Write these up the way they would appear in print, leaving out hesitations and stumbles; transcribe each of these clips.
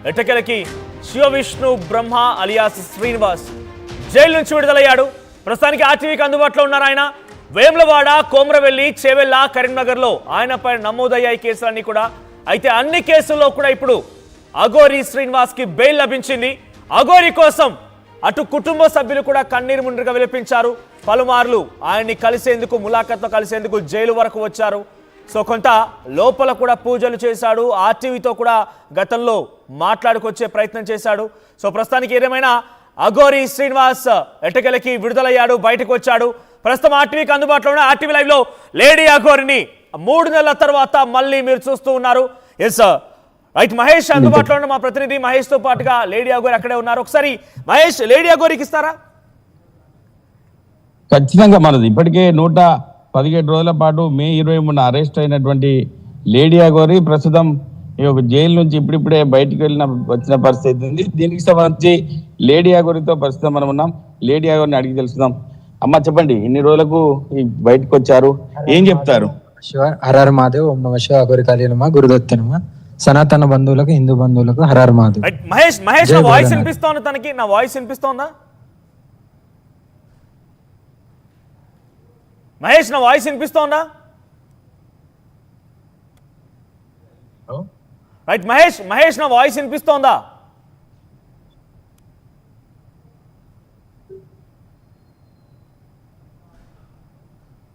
ఎట్టకేలకి శివ విష్ణు బ్రహ్మ alias Srinivas jail నుంచి విడుదలయ్యాడు. ప్రస్తుతానికి ఆర్టీవీకి అందుబాటులో ఉన్నారు ఆయన. వేములవాడ, కోమరవెల్లి, చేవెళ్ళ, కరీంనగర్లో ఆయనపై నమోదయ్యాయి కేసులన్నీ కూడా. అయితే అన్ని కేసుల్లో కూడా ఇప్పుడు అఘోరి శ్రీనివాస్కి బెయిల్ లభించింది. అఘోరి కోసం అటు కుటుంబ సభ్యులు కూడా కన్నీరు ముందుగా విలపించారు. పలుమార్లు ఆయన్ని కలిసేందుకు, ములాఖత్లో కలిసేందుకు జైలు వరకు వచ్చారు. సో కొంత లోపల కూడా పూజలు చేశాడు. ఆర్టీవీతో కూడా గతంలో మాట్లాడుకొచ్చే ప్రయత్నం చేశాడు. సో ప్రస్తుతానికి ఏదేమైనా అఘోరి శ్రీనివాస్ ఎట్టకేలకి విడుదలయ్యాడు, బయటకు వచ్చాడు. ప్రస్తుతం ఆర్టీవీకి అందుబాటులో ఉన్న ఆర్టీవీ లైవ్లో లేడీ అఘోరిని 3 నెలల తర్వాత మళ్ళీ మీరు చూస్తూ ఉన్నారు. ఎస్ రైట్, మహేష్ అందుబాటులో ఉన్న మా ప్రతినిధి మహేష్తో పాటుగా లేడీ అఘోరి అక్కడే ఉన్నారు. ఒకసారి మహేష్, లేడీ అఘోరికి ఇస్తారా? ఖచ్చితంగా. మనది ఇప్పటికే 117 రోజుల పాటు మే 23 అరెస్ట్ అయినటువంటి లేడీ అఘోరి ప్రస్తుతం ఈ ఒక జైలు నుంచి ఇప్పుడిప్పుడే బయటికి వచ్చిన పరిస్థితి ఉంది. దీనికి సంబంధించి లేడీ అఘోరితో ప్రస్తుతం మనం ఉన్నాం. లేడీ అఘోరిని అడిగి తెలుసుకుందాం. అమ్మ చెప్పండి, ఇన్ని రోజులకు బయటకు వచ్చారు, ఏం చెప్తారు? శివ హరహర మహాదేవ్, ఓం నమ శివ, అఘోరి కాళీనమ, గురుదత్తనమ, సనాతన బంధువులకు, హిందూ బంధువులకు హరహర మహాదేవ్. మహేష్, నా వాయిస్ వినిపిస్తోందా? తనకి నా వాయిస్ వినిపిస్తోందా? మహేష్, నా వాయిస్ వినిపిస్తోందా? రైట్ మహేష్, నా వాయిస్ వినిపిస్తోందా?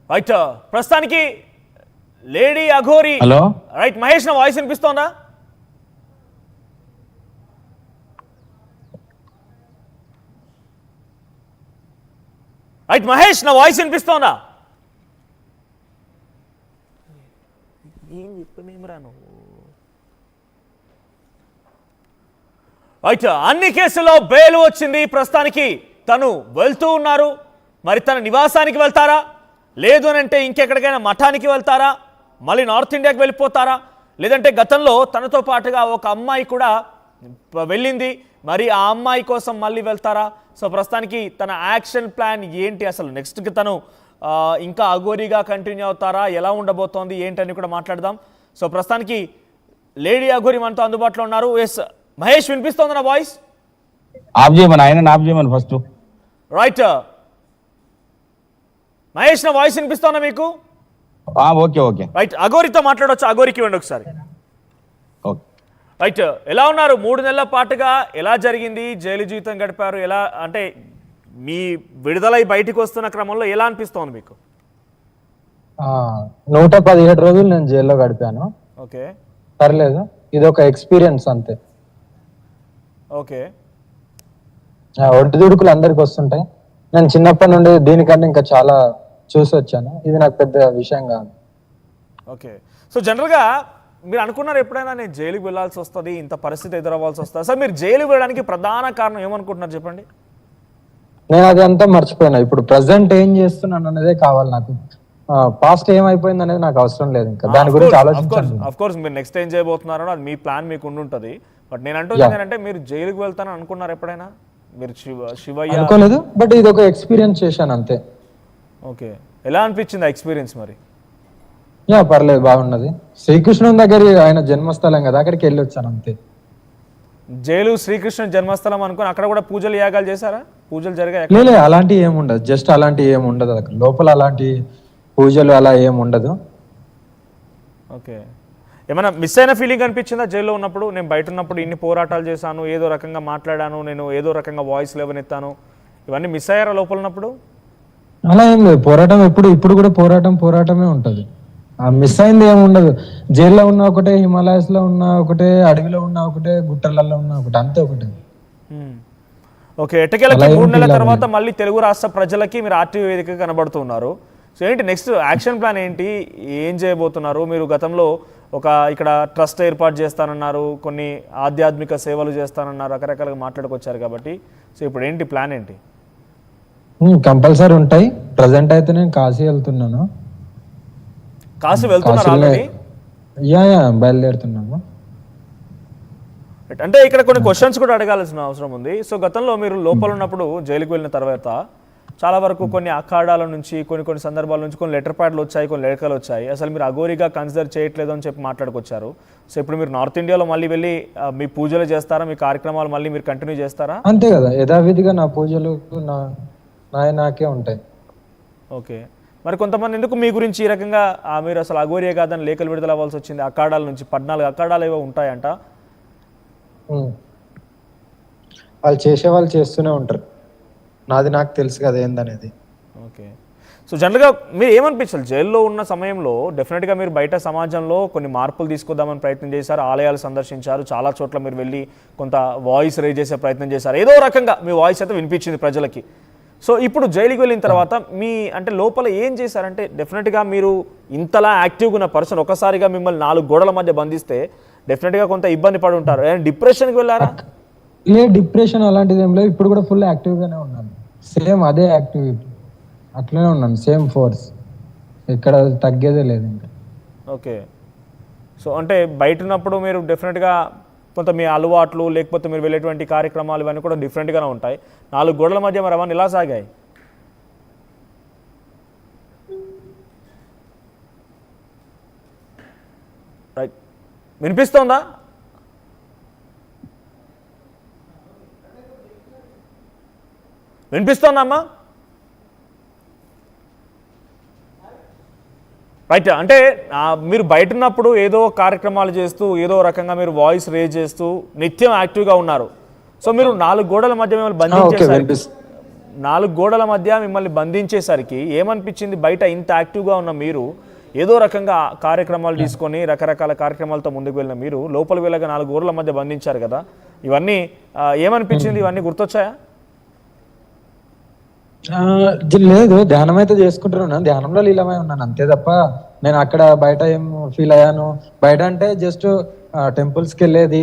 రైట్, ప్రస్తుతానికి lady Aghori. Hello right Mahesh, నా వాయిస్ వినిపిస్తోందా? రైట్ మహేష్, నా వాయిస్ వినిపిస్తోందా? ఏం చెప్పనేమరా నువ్వు? రైట్, అన్ని కేసుల్లో బెయిల్ వచ్చింది. ప్రస్తుతానికి తను వెళ్తూ ఉన్నారు. మరి తన నివాసానికి వెళ్తారా, లేదు అని అంటే ఇంకెక్కడికైనా మఠానికి వెళ్తారా, మళ్ళీ నార్త్ ఇండియాకి వెళ్ళిపోతారా, లేదంటే గతంలో తనతో పాటుగా ఒక అమ్మాయి కూడా వెళ్ళింది, మరి ఆ అమ్మాయి కోసం మళ్ళీ వెళ్తారా? సో ప్రస్తుతానికి తన యాక్షన్ ప్లాన్ ఏంటి, అసలు నెక్స్ట్కి తను ఇంకా అఘోరిగా కంటిన్యూ అవుతారా, ఎలా ఉండబోతోంది ఏంటని కూడా మాట్లాడదాం. సో ప్రస్తుతానికి లేడీ అఘోరి మనతో అందుబాటులో ఉన్నారు. ఎస్ మహేష్, వినిపిస్తోంది నా వాయిస్? ఆఫ్ చేయమని, ఆయన ఆఫ్ చేయమని ఫస్ట్. రైట్ మహేష్, నా వాయిస్ వినిపిస్తోందా మీకు? ఓకే ఓకే రైట్, అఘోరితో మాట్లాడవచ్చు. అఘోరికి ఇవ్వండి ఒకసారి. ఓకే రైట్, ఎలా ఉన్నారు? 3 నెలల పాటుగా ఎలా జరిగింది? జైలు జీవితం గడిపారు. ఎలా అంటే మీ విడుదలై బయటికి వస్తున్న క్రమంలో ఎలా అనిపిస్తోంది మీకు? 117 రోజులు నేను జైల్లో గడిపాను. ఓకే, పర్లేదు, ఇది ఒక ఎక్స్పీరియన్స్ అంతే. ఓకే, ఒడిదుడుకులు అందరికి వస్తుంటాయి. నేను చిన్నప్పటి నుండి దీనికంటే ఇంకా చాలా చూసి వచ్చాను. ఇది నాకు పెద్ద విషయం కాదు. ఓకే. సో జనరల్గా మీరు అనుకున్నారు ఎప్పుడైనా నేను జైలుకి వెళ్ళాల్సి వస్తుంది, ఇంత పరిస్థితి ఎదురవ్వాల్సి వస్తుంది? సార్, మీరు జైలుకి వెళ్ళడానికి ప్రధాన కారణం ఏమనుకుంటున్నారు చెప్పండి? నేను అది అంతా మర్చిపోయినా. ఇప్పుడు ప్రజెంట్ ఏం చేస్తున్నాను అనేదే కావాలి నాకు. పాస్ట్ ఏమైపోయింది అనేది నాకు అవసరం లేదు. ఇంకా దాని గురించి ఆలోచించాను. ఆఫ్ కోర్స్ మీరు నెక్స్ట్ ఏం చేయబోతున్నారో అది మీ ప్లాన్ మీకు ఉండుంటది. బట్ నేను అంటుంది ఏంటంటే మీరు జైలుకి వెళ్తానని అనుకున్నారు ఎప్పుడైనా? మీరు శివయ్య అనుకోలేదు, బట్ ఇది ఒక ఎక్స్పీరియన్స్ చేశాను అంతే. ఓకే, ఎలా అనిపించింది ఆ ఎక్స్పీరియన్స్ మరి? పర్లేదు, బాగున్నది. శ్రీకృష్ణుని దగ్గర ఆయన జన్మస్థలం కదా, అక్కడికి వెళ్ళి వచ్చాను అంతే. జైలు శ్రీకృష్ణ జన్మస్థలం అనుకుని అక్కడ కూడా పూజలు యాగాలు చేశారా? పూజలు జరిగాయి? లేదు, అలాంటి ఏముండదు. జస్ట్ అలాంటి ఏముండదు అక్కడ లోపల, అలాంటి పూజలు అలా ఏముండదు. ఓకే, ఏమైనా మిస్ అయిన ఫీలింగ్ అనిపించిందా జైల్లో ఉన్నప్పుడు? నేను బయట ఉన్నప్పుడు ఇన్ని పోరాటాలు చేశాను, ఏదో రకంగా మాట్లాడాను, నేను ఏదో రకంగా వాయిస్ లేవనెత్తాను, ఇవన్నీ మిస్ అయ్యారా లోపల ఉన్నప్పుడు? అలా ఏం లేదు. పోరాటం ఇప్పుడు కూడా పోరాటమే ఉంటది. మిస్ అయింది ఏమి ఉండదు. జైల్లో ఉన్న ఒకటే, హిమాలయస్ లో ఉన్న ఒకటే, అడవిలో ఉన్న ఒకటే, గుట్టలలో ఉన్న ఒకటే, అంతే ఒకటే. ఓకే, ఎట్టకేలకి 3 నెలల తర్వాత మళ్ళీ తెలుగు రాష్ట్ర ప్రజలకి మీరు ఆర్టీవీ వేదిక కనబడుతున్నారు. సో ఏంటి నెక్స్ట్ యాక్షన్ ప్లాన్ ఏంటి, ఏం చేయబోతున్నారు? మీరు గతంలో ఇక్కడ ట్రస్ట్ ఏర్పాటు చేస్తానన్నారు, కొన్ని ఆధ్యాత్మిక సేవలు చేస్తానన్నారు, రకరకాలుగా మాట్లాడుకొచ్చారు కాబట్టి సో ఇప్పుడు ఏంటి ప్లాన్ ఏంటి? కంపల్సరీ ఉంటాయి. ప్రజెంట్ అయితే నేను కాశీ వెళ్తున్నాను. కాశీ వెళ్తున్నారు ఆల్రెడీ? బయలుదేరుతున్నాము. అంటే ఇక్కడ కొన్ని క్వశ్చన్స్ కూడా అడగాల్సిన అవసరం ఉంది. సో గతంలో మీరు లోపల ఉన్నప్పుడు, జైలుకి వెళ్ళిన తర్వాత చాలా వరకు కొన్ని అఖాడాల నుంచి కొన్ని సందర్భాల నుంచి కొన్ని లెటర్ ప్యాడ్లు వచ్చాయి, కొన్ని లేఖలు వచ్చాయి. అసలు మీరు అఘోరిగా కన్సిడర్ చేయట్లేదు అని చెప్పి మాట్లాడుకొచ్చారు. సో ఇప్పుడు మీరు నార్త్ ఇండియాలో మళ్ళీ వెళ్ళి మీ పూజలు చేస్తారా, మీ కార్యక్రమాలు మళ్ళీ మీరు కంటిన్యూ చేస్తారా? అంతే కదా, యథావిధిగా నా పూజలు నాకే ఉంటాయి. ఓకే, మరి కొంతమంది ఎందుకు మీ గురించి ఈ రకంగా మీరు అసలు అఘోరియే కాదని లేఖలు విడుదల అవ్వాల్సి వచ్చింది? అఖాడాల నుంచి 14 అఖాడాలు ఏవో ఉంటాయంట. వాళ్ళు వాళ్ళు చేస్తూనే ఉంటారు, నాది నాకు తెలుసు కదా ఏందనేది. ఓకే, సో జనరల్గా మీరు ఏమనిపించాలి జైల్లో ఉన్న సమయంలో? డెఫినెట్గా మీరు బయట సమాజంలో కొన్ని మార్పులు తీసుకొద్దామని ప్రయత్నం చేశారు, ఆలయాలు సందర్శించారు, చాలా చోట్ల మీరు వెళ్ళి కొంత వాయిస్ రేజ్ చేసే ప్రయత్నం చేశారు, ఏదో రకంగా మీ వాయిస్ అయితే వినిపించింది ప్రజలకి. సో ఇప్పుడు జైలుకి వెళ్ళిన తర్వాత మీ అంటే లోపల ఏం చేశారంటే, డెఫినెట్గా మీరు ఇంతలా యాక్టివ్గా ఉన్న పర్సన్ ఒకసారిగా మిమ్మల్ని 4 గోడల మధ్య బంధిస్తే డెఫినెట్గా కొంత ఇబ్బంది పడి ఉంటారు. డిప్రెషన్కి వెళ్ళారా? డిప్రెషన్ అలాంటిది ఏం లేదు, ఇప్పుడు కూడా ఫుల్ యాక్టివ్గానే ఉన్నాను, సేమ్ అదే యాక్టివిటీ అట్లనే ఉన్నాను, సేమ్ ఫోర్స్, ఇక్కడ తగ్గేదే లేదు ఇంకా. ఓకే, సో అంటే బయట ఉన్నప్పుడు మీరు డెఫినెట్గా కొంత మీ అలవాట్లు లేకపోతే మీరు వెళ్ళేటువంటి కార్యక్రమాలు ఇవన్నీ కూడా డిఫరెంట్గానే ఉంటాయి. 4 గోడల మధ్య మరి అవన్నీ ఎలా సాగాయి? రైట్, వినిపిస్తోందా? వినిపిస్తోందమ్మా? రైట్, అంటే మీరు బయట ఉన్నప్పుడు ఏదో కార్యక్రమాలు చేస్తూ ఏదో రకంగా మీరు వాయిస్ రేజ్ చేస్తూ నిత్యం యాక్టివ్గా ఉన్నారు. సో మీరు 4 గోడల మధ్య మిమ్మల్ని బంధించేసరికి 4 గోడల మధ్య మిమ్మల్ని బంధించేసరికి ఏమనిపించింది? బయట ఇంత యాక్టివ్గా ఉన్న మీరు ఏదో రకంగా కార్యక్రమాలు తీసుకొని రకరకాల కార్యక్రమాలతో ముందుకు వెళ్ళిన మీరు లోపలికి వెళ్ళగా 4 గోడల మధ్య బంధించారు కదా, ఇవన్నీ ఏమనిపించింది? ఇవన్నీ గుర్తొచ్చాయా? లేదు, ధ్యానం అయితే చేసుకుంటున్నాను, ధ్యానంలో లీలమై ఉన్నాను అంతే తప్ప నేను అక్కడ బయట ఏం ఫీల్ అయ్యాను. బయట అంటే జస్ట్ టెంపుల్స్కి వెళ్ళేది,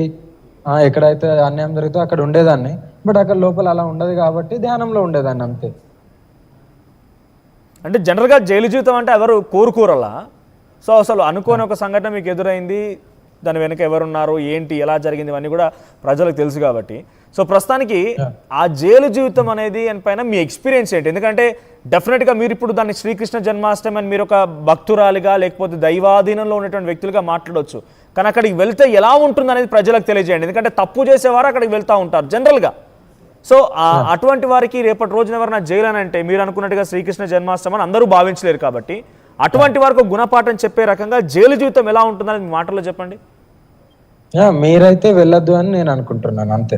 ఎక్కడైతే అన్యాయం జరుగుతుందో అక్కడ ఉండేదాన్ని, బట్ అక్కడ లోపల అలా ఉండదు కాబట్టి ధ్యానంలో ఉండేదాన్ని అంతే. అంటే జనరల్గా జైలు జీవితం అంటే ఎవరు కోరుకోరలా? సో అసలు అనుకోని ఒక సంఘటన మీకు ఎదురైంది, దాని వెనుక ఎవరున్నారు, ఏంటి, ఎలా జరిగింది, ఇవన్నీ కూడా ప్రజలకు తెలుసు కాబట్టి. సో ప్రస్తుతానికి ఆ జైలు జీవితం అనేది పైన మీ ఎక్స్పీరియన్స్ ఏంటి? ఎందుకంటే డెఫినెట్గా మీరు ఇప్పుడు దాన్ని శ్రీకృష్ణ జన్మాష్టమి అని మీరు ఒక భక్తురాలిగా లేకపోతే దైవాధీనంలో ఉన్నటువంటి వ్యక్తులుగా మాట్లాడవచ్చు, కానీ అక్కడికి వెళ్తే ఎలా ఉంటుంది అనేది ప్రజలకు తెలియజేయండి. ఎందుకంటే తప్పు చేసేవారు అక్కడికి వెళ్తూ ఉంటారు జనరల్గా. సో అటువంటి వారికి రేపటి రోజున ఎవరైనా జైలు అని అంటే మీరు అనుకున్నట్టుగా శ్రీకృష్ణ జన్మాష్టమి అని అందరూ భావించలేరు కాబట్టి అటువంటి వారికి గుణపాఠం చెప్పే రకంగా జైలు జీవితం ఎలా ఉంటుందని మీ మాటల్లో చెప్పండి. మీరైతే వెళ్ళొద్దు అని నేను అనుకుంటున్నాను అంతే.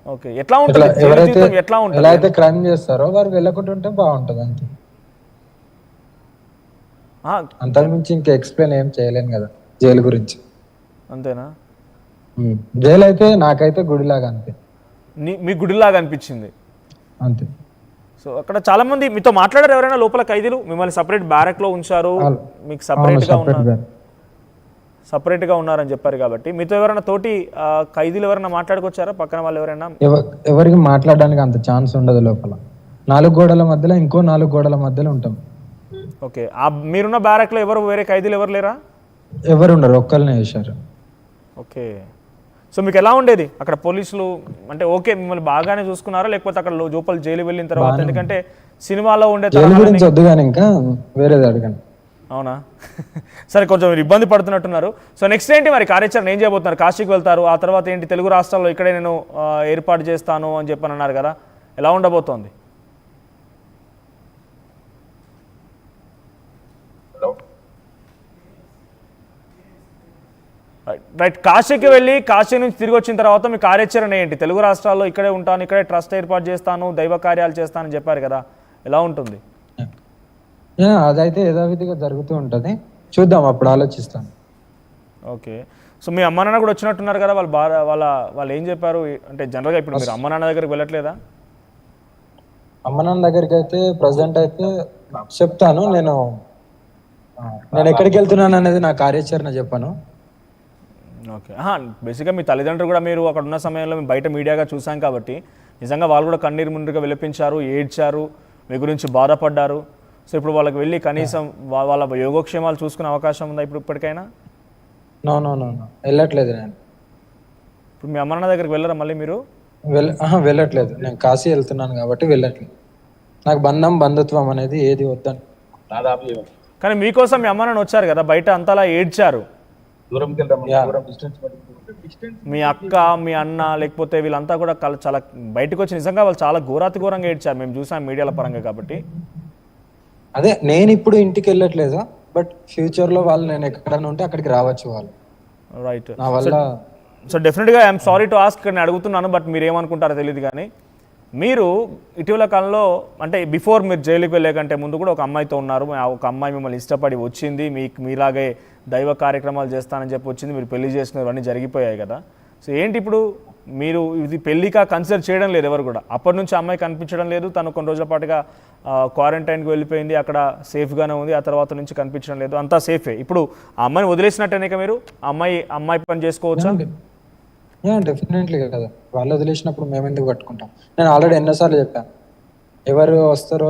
ఓకే, ఎట్లా ఉంటుంది ఎవరైతే ఎలా అయితే క్రైమ్ చేస్తారో వారు వెళ్ళకుంటుంటే బాగుంటుంది అంతే, అంతకుమించి ఇంకా ఎక్స్ప్లెయిన్ ఏం చేయలేను కదా జైలు గురించి. అంతేనా? జైలు అయితే నాకైతే గుడిలాగా అంతే, మీ గుడిలాగా అనిపించింది అంతే. సో అక్కడ చాలా మంది మీతో మాట్లాడారు ఎవరైనా లోపల ఖైదీలు? మిమ్మల్ని సపరేట్ బ్యారక్ లో ఉంచారు, మీకు సపరేట్గా ఉన్నారని చెప్పారు కాబట్టి మీతో ఎవరైనా తోటి ఖైదీలు ఎవరైనా మాట్లాడుకొచ్చారా? పక్కన వాళ్ళు ఎవరైనా? ఎవరికి మాట్లాడడానికి అంత ఛాన్స్ ఉండదు, లోపల 4 గోడల మధ్యలో ఇంకో 4 గోడల మధ్యలో ఉంటాం. ఓకే, మీరున్న బ్యారక్ లో ఎవరు వేరే ఖైదీలు ఎవరు లేరా? ఎవరు ఉండరు, ఒక్కరినే వేశారు. ఓకే, సో మీకు ఎలా ఉండేది అక్కడ? పోలీసులు అంటే ఓకే మిమ్మల్ని బాగానే చూసుకున్నారా, లేకపోతే అక్కడ లోపల జైలు వెళ్ళిన తర్వాత? ఎందుకంటే సినిమాలో ఉండే గురించి వద్దు కానీ ఇంకా వేరేది అడగండి. అవునా? సరే, కొంచెం మీరు ఇబ్బంది పడుతున్నట్టున్నారు. సో నెక్స్ట్ ఏంటి మరి కార్యాచరణ, ఏం చేయబోతున్నారు? కాశీకి వెళ్తారు, ఆ తర్వాత ఏంటి? తెలుగు రాష్ట్రాల్లో ఇక్కడే నేను ఏర్పాటు చేస్తాను అని చెప్పని అన్నారు కదా, ఎలా ఉండబోతోంది? రైట్, కాశీకి వెళ్ళి కాశీ నుంచి తిరిగి వచ్చిన తర్వాత మీ కార్యాచరణ ఏంటి? తెలుగు రాష్ట్రాల్లో ఇక్కడే ఉంటాను, ఇక్కడే ట్రస్ట్ ఏర్పాటు చేస్తాను, దైవ కార్యాలు చేస్తానని చెప్పారు కదా, ఎలా ఉంటుంది? అదైతే యథావిధిగా జరుగుతూ ఉంటుంది, చూద్దాం, అప్పుడు ఆలోచిస్తాను. ఓకే, సో మీ అమ్మ నాన్న కూడా వచ్చినట్టున్నారు కదా, వాళ్ళు ఏం చెప్పారు? అంటే జనరల్గా ఇప్పుడు మీరు అమ్మ నాన్న దగ్గరికి వెళ్ళట్లేదా? అమ్మ నాన్న దగ్గరికి అయితే ప్రజెంట్ అయితే చెప్తాను, నేను ఎక్కడికి వెళ్తున్నాను అనేది నా కార్యాచరణ చెప్పాను. ఓకే, బేసిక్గా మీ తల్లిదండ్రులు కూడా మీరు అక్కడ ఉన్న సమయంలో మేము బయట మీడియాగా చూసాం కాబట్టి నిజంగా వాళ్ళు కూడా కన్నీరు ముందుగా విలపించారు, ఏడ్చారు, మీ గురించి బాధపడ్డారు. సో ఇప్పుడు వాళ్ళకి వెళ్ళి కనీసం వాళ్ళ యోగక్షేమాలు చూసుకునే అవకాశం ఉందా ఇప్పుడు ఇప్పటికైనా? నో వెళ్ళట్లేదు నేను. ఇప్పుడు మీ అమ్మ నాన్న దగ్గరికి వెళ్ళరా మళ్ళీ మీరు? వెళ్ళట్లేదు, నేను కాశీ వెళ్తున్నాను కాబట్టి వెళ్ళట్లేదు. నాకు బంధుత్వం అనేది ఏది వద్దని. దాదాపు కానీ మీకోసం మీ అమ్మ నాన్న వచ్చారు కదా, బయట అంతలా ఏడ్చారు. దూరంకి వెళ్దాం డిస్టెన్స్ మీ అక్క, మీ అన్న, లేకపోతే వీళ్ళంతా కూడా చాలా బయటకు వచ్చి నిజంగా వాళ్ళు చాలా ఘోరంగా ఏడ్చారు. మేము చూసాం మీడియాల పరంగా. కాబట్టి అదే నేను ఇప్పుడు ఇంటికి వెళ్ళట్లేదు, బట్ ఫ్యూచర్ లో వాళ్ళు నేను ఎక్కడైనా ఉంటే అక్కడికి రావచ్చు వాళ్ళు. రైట్. నా వల్ల సో డెఫినెట్గా ఐఎమ్ సారీ టు ఆస్క్, నేను అడుగుతున్నాను, బట్ మీరు ఏమనుకుంటారో తెలియదు. కానీ మీరు ఇటీవల కాలంలో, అంటే బిఫోర్ మీరు జైలుకి వెళ్ళే కంటే ముందు కూడా ఒక అమ్మాయితో ఉన్నారు. ఒక అమ్మాయి మిమ్మల్ని ఇష్టపడి వచ్చింది, మీలాగే దైవ కార్యక్రమాలు చేస్తానని చెప్పి వచ్చింది, మీరు పెళ్లి చేసుకున్నారు, అన్నీ జరిగిపోయాయి కదా. సో ఏంటి ఇప్పుడు మీరు ఇది పెళ్లిగా కన్సిడర్ చేయడం లేదు ఎవరు కూడా? అప్పటి నుంచి అమ్మాయి కనిపించడం లేదు, తను కొన్ని రోజుల పాటుగా క్వారంటైన్కి వెళ్ళిపోయింది, అక్కడ సేఫ్గానే ఉంది. ఆ తర్వాత నుంచి కనిపించడం లేదు, అంతా సేఫే. ఇప్పుడు ఆ అమ్మాయిని వదిలేసినట్టేనే మీరు అమ్మాయి పని చేసుకోవచ్చా? డెఫినెట్లీ కదా, వాళ్ళు వదిలేసినప్పుడు మేము ఎందుకు పట్టుకుంటాం? నేను ఆల్రెడీ ఎన్నోసార్లు చెప్పాను, ఎవరు వస్తారో